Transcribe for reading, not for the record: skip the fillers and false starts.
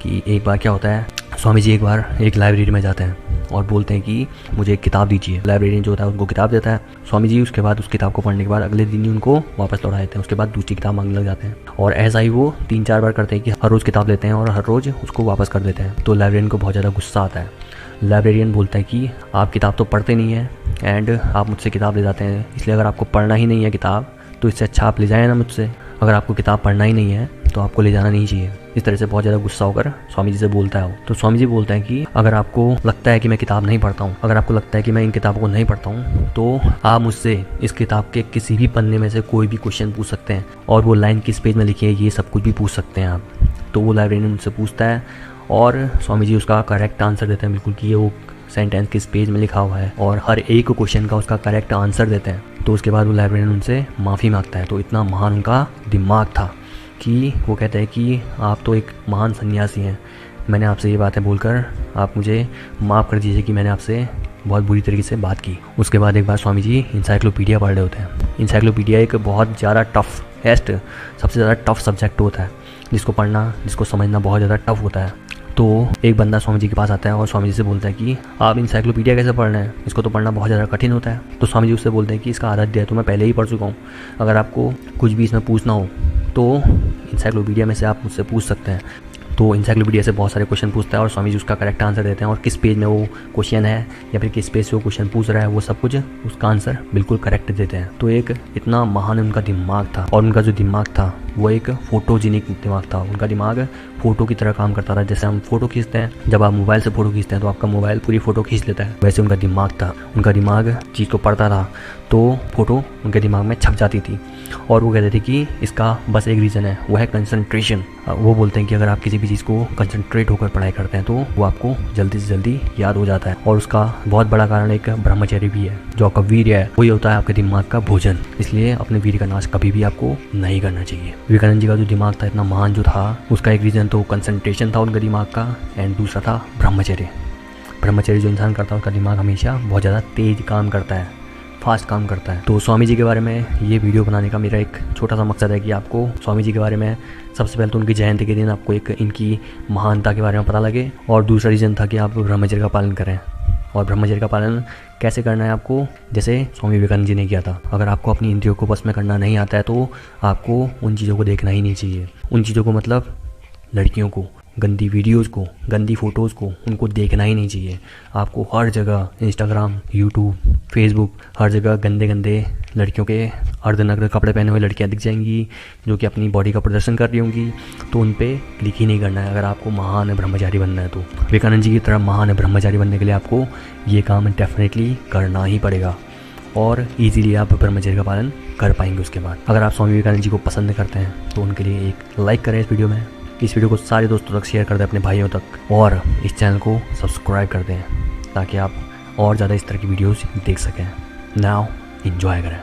कि एक बार क्या होता है, स्वामी जी एक बार एक लाइब्रेरी में जाते हैं और बोलते हैं कि मुझे एक किताब दीजिए। लाइब्रेरियन जो होता है उनको किताब देता है। स्वामी जी उसके बाद उस किताब को पढ़ने के बाद अगले दिन ही उनको वापस लौटा देते हैं। उसके बाद दूसरी किताब मांगने लग जाते हैं और ऐसा ही वो 3-4 बार करते हैं कि हर रोज़ किताब लेते हैं और हर रोज़ उसको वापस कर देते हैं। तो लाइब्रेरियन को बहुत ज़्यादा गुस्सा आता है। लाइब्रेरियन बोलता है कि आप किताब तो पढ़ते नहीं हैं एंड आप मुझसे किताब ले जाते हैं, इसलिए अगर आपको पढ़ना ही नहीं है किताब तो इससे अच्छा आप ले जाएँ ना मुझसे। अगर आपको किताब पढ़ना ही नहीं है तो आपको ले जाना नहीं चाहिए। इस तरह से बहुत ज़्यादा गुस्सा होकर स्वामी जी से बोलता है वो। तो स्वामी जी बोलते हैं कि अगर आपको लगता है कि मैं किताब नहीं पढ़ता हूँ, अगर आपको लगता है कि मैं इन किताबों को नहीं पढ़ता हूँ, तो आप मुझसे इस किताब के किसी भी पन्ने में से कोई भी क्वेश्चन पूछ सकते हैं और वो लाइन किस पेज में लिखी है ये सब कुछ भी पूछ सकते हैं आप। तो वो लाइब्रेरियन उनसे पूछता है और स्वामी जी उसका करेक्ट आंसर देते हैं बिल्कुल कि ये वो सेंटेंस किस पेज में लिखा हुआ है और हर एक क्वेश्चन का उसका करेक्ट आंसर देते हैं। तो उसके बाद वो लाइब्रेरियन उनसे माफ़ी मांगता है। तो इतना महान उनका दिमाग था कि वो कहते हैं कि आप तो एक महान सन्यासी हैं, मैंने आपसे ये बातें बोलकर आप मुझे माफ़ कर दीजिए कि मैंने आपसे बहुत बुरी तरीके से बात की। उसके बाद एक बार स्वामी जी इंसाइक्लोपीडिया पढ़ रहे होते हैं। इंसाइक्लोपीडिया एक बहुत ज़्यादा टफेस्ट, सबसे ज़्यादा टफ सब्जेक्ट होता है जिसको पढ़ना, जिसको समझना बहुत ज़्यादा टफ होता है। तो एक बंदा स्वामी जी के पास आता है और स्वामी जी से बोलता है कि आप इंसाइक्लोपीडिया कैसे पढ़ रहे हैं, इसको तो पढ़ना बहुत ज़्यादा कठिन होता है। तो स्वामी जी उससे बोलते हैं कि इसका आधा अध्याय तो मैं पहले ही पढ़ चुका हूँ, अगर आपको कुछ भी इसमें पूछना हो तो इंसाइक्लोपीडिया में से आप मुझसे पूछ सकते हैं। तो इंसाइक्लोपीडिया से बहुत सारे क्वेश्चन पूछता है और स्वामी जी उसका करेक्ट आंसर देते हैं और किस पेज में वो क्वेश्चन है या फिर किस पेज से वो क्वेश्चन पूछ रहा है वो सब कुछ उसका आंसर बिल्कुल करेक्ट देते हैं। तो एक इतना महान उनका दिमाग था और उनका जो दिमाग था वो एक फोटोजेनिक दिमाग था। उनका दिमाग फ़ोटो की तरह काम करता था। जैसे हम फ़ोटो खींचते हैं, जब आप मोबाइल से फ़ोटो खींचते हैं तो आपका मोबाइल पूरी फ़ोटो खींच लेता है, वैसे उनका दिमाग था। उनका दिमाग चीज़ को पढ़ता था तो फ़ोटो उनके दिमाग में छप जाती थी और वो कहते थे कि इसका बस एक रीज़न है, वो है कंसंट्रेशन। वो बोलते हैं कि अगर आप किसी भी चीज़ को कंसंट्रेट होकर पढ़ाई करते हैं तो वो आपको जल्दी से जल्दी याद हो जाता है। और उसका बहुत बड़ा कारण एक ब्रह्मचर्य भी है। जो आपका वीर्य है वही होता है आपके दिमाग का भोजन, इसलिए अपने वीर्य का नाश कभी भी आपको नहीं करना चाहिए। विवेकानंद जी का जो दिमाग था इतना महान जो था, उसका एक रीज़न तो कंसंट्रेशन था उनका दिमाग का एंड दूसरा था ब्रह्मचर्य। ब्रह्मचर्य जो इंसान करता है उसका दिमाग हमेशा बहुत ज़्यादा तेज काम करता है, फास्ट काम करता है। तो स्वामी जी के बारे में ये वीडियो बनाने का मेरा एक छोटा सा मकसद है कि आपको स्वामी जी के बारे में सबसे पहले तो उनकी जयंती के दिन आपको एक इनकी महानता के बारे में पता लगे और दूसरा रीज़न था कि आप ब्रह्मचर्य का पालन करें। और ब्रह्मचर्य का पालन कैसे करना है आपको, जैसे स्वामी विवेकानंद जी ने किया था। अगर आपको अपनी इंद्रियों को बस में करना नहीं आता है तो आपको उन चीज़ों को देखना ही नहीं चाहिए। उन चीज़ों को मतलब लड़कियों को, गंदी वीडियोज़ को, गंदी फ़ोटोज़ को, उनको देखना ही नहीं चाहिए। आपको हर जगह इंस्टाग्राम, यूट्यूब, फेसबुक, हर जगह गंदे गंदे लड़कियों के अर्धनग्न कपड़े पहने हुए लड़कियां दिख जाएंगी जो कि अपनी बॉडी का प्रदर्शन कर रही होंगी, तो उन पे क्लिक ही नहीं करना है। अगर आपको महान ब्रह्मचारी बनना है तो विवेकानंद जी की तरह महान ब्रह्मचारी बनने के लिए आपको ये काम डेफिनेटली करना ही पड़ेगा और ईजीली आप ब्रह्मचर्य का पालन कर पाएंगे उसके बाद। अगर आप स्वामी विवेकानंद जी को पसंद करते हैं तो उनके लिए एक लाइक करें इस वीडियो में, इस वीडियो को सारे दोस्तों तक शेयर कर दें, अपने भाइयों तक, और इस चैनल को सब्सक्राइब कर दें ताकि आप और ज़्यादा इस तरह की वीडियोस देख सकें। नाउ एंजॉय करें।